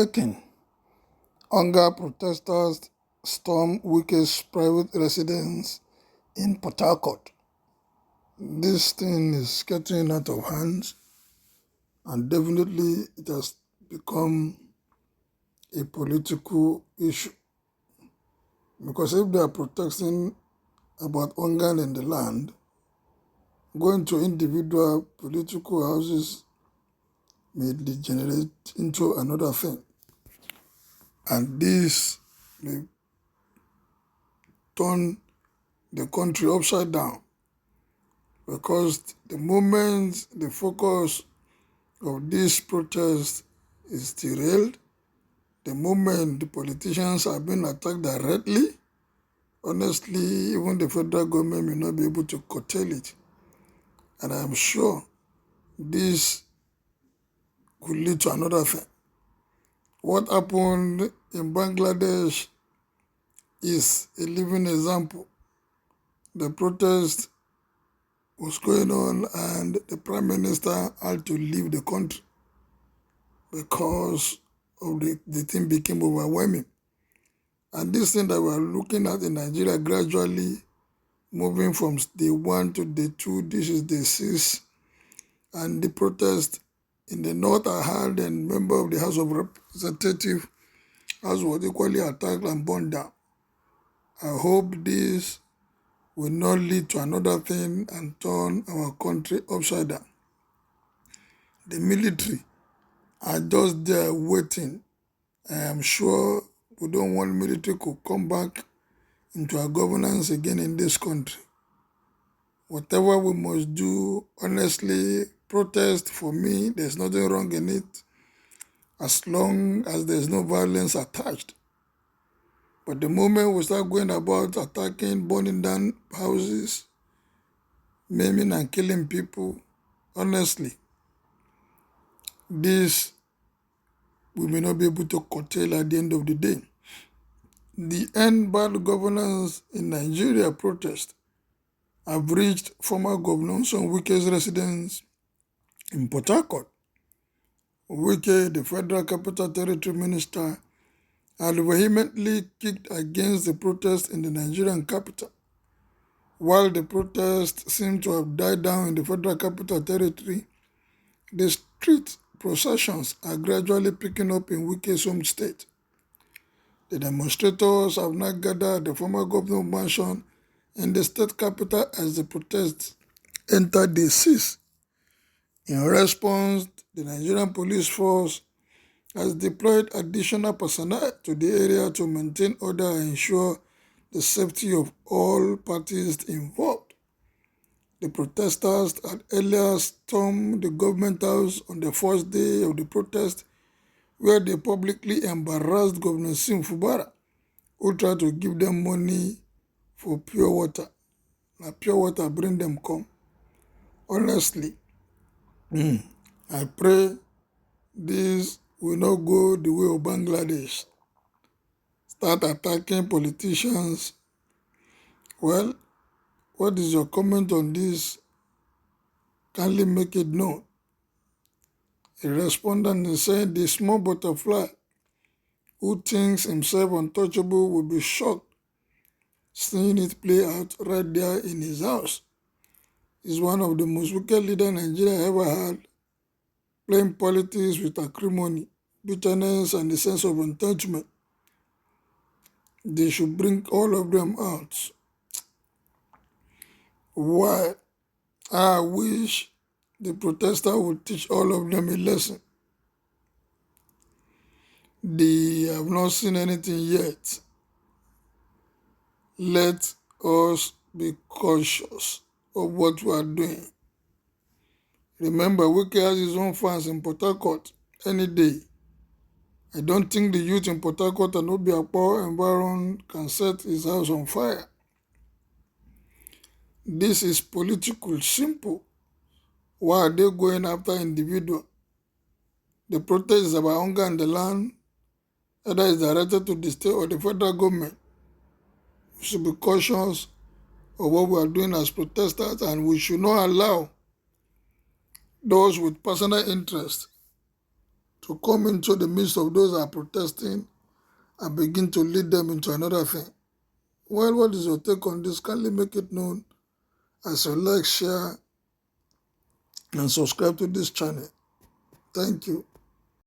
Breaking: Hunger protesters storm Wike's private residence in Port Harcourt. This thing is getting out of hand, and definitely it has become a political issue. Because if they are protesting about hunger in the land, going to individual political houses may degenerate into another thing. And this may turn the country upside down, because the moment the focus of this protest is derailed, the moment the politicians are being attacked directly, honestly, even the federal government may not be able to curtail it. And I'm sure this could lead to another thing. What happened in Bangladesh is a living example. The protest was going on and the Prime Minister had to leave the country because of the thing became overwhelming. And this thing that we're looking at in Nigeria gradually moving from day 1 to day 2, this is day 6. And the protest in the north I had, and member of the House of Representatives was equally attacked and burned down. I hope this will not lead to another thing and turn our country upside down. The military are just there waiting. I am sure we don't want military to come back into our governance again in this country. Whatever we must do, honestly, protest, for me, there's nothing wrong in it as long as there's no violence attached. But the moment we start going about attacking, burning down houses, maiming and killing people, honestly, this we may not be able to curtail at the end of the day. The End Bad Governance in Nigeria protest have reached former Governor Wike's residence in Port Harcourt. Wike, the Federal Capital Territory Minister, had vehemently kicked against the protest in the Nigerian capital. While the protest seemed to have died down in the Federal Capital Territory, the street processions are gradually picking up in Wike's home state. The demonstrators have now gathered at the former governor's mansion in the state capital as the protests entered day 6. In response, the Nigerian police force has deployed additional personnel to the area to maintain order and ensure the safety of all parties involved. The protesters had earlier stormed the government house on the first day of the protest, where they publicly embarrassed Governor Sim Fubara, who tried to give them money for pure water. Now pure water bring them come. Honestly, I pray this will not go the way of Bangladesh. Start attacking politicians. Well, what is your comment on this? Kindly make it known. A respondent is saying the small butterfly who thinks himself untouchable will be shocked seeing it play out right there in his house. He's one of the most wicked leaders Nigeria ever had, playing politics with acrimony, bitterness, and a sense of entitlement. They should bring all of them out. Why? I wish the protester would teach all of them a lesson. They have not seen anything yet. Let us be cautious of what we are doing. Remember, Wike has his own fans in Port Harcourt any day. I don't think the youth in Port Harcourt and Obiakpo environment can set his house on fire. This is political, simple. Why are they going after individual? The protest is about hunger in the land, either it's directed to the state or the federal government. We should be cautious of what we are doing as protesters, and we should not allow those with personal interest to come into the midst of those that are protesting and begin to lead them into another thing. Well, what is your take on this? Kindly make it known as you like, share, and subscribe to this channel. Thank you.